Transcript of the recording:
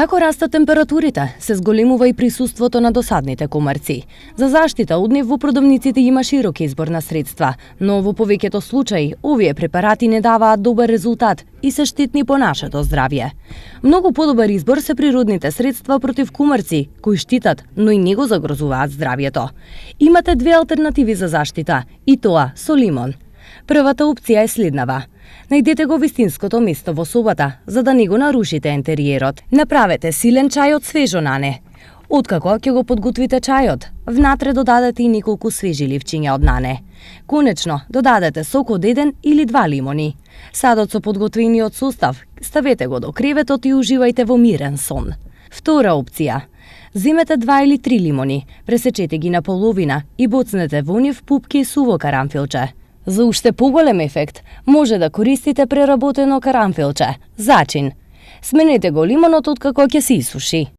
Како растат температурите, се зголемува и присуството на досадните комарци. За заштита од нив во продавниците има широк избор на средства, но во повеќето случаи овие препарати не даваат добар резултат и се штетни по нашето здравје. Многу подобар избор се природните средства против кумарци, кои штитат, но и не го загрозуваат здравјето. Имате две алтернативи за заштита, и тоа со лимон. Првата опција е следнава. Најдете го вистинското место во собата, за да не го нарушите интериерот. Направете силен чај од свежо нане. Откако ќе го подготвите чајот, внатре додадете и неколку свежи ливчиња од нане. Конечно, додадете сок од 1 или 2 лимони. Садот со подготвениот состав ставете го до креветот и уживајте во мирен сон. Втора опција. Земете 2 или 3 лимони, пресечете ги на половина и боцнете во нив пупки суво карамфилче. За уште поголем ефект, може да користите преработено карамфилче, зачин. Сменете го лимонот откако ќе се исуши.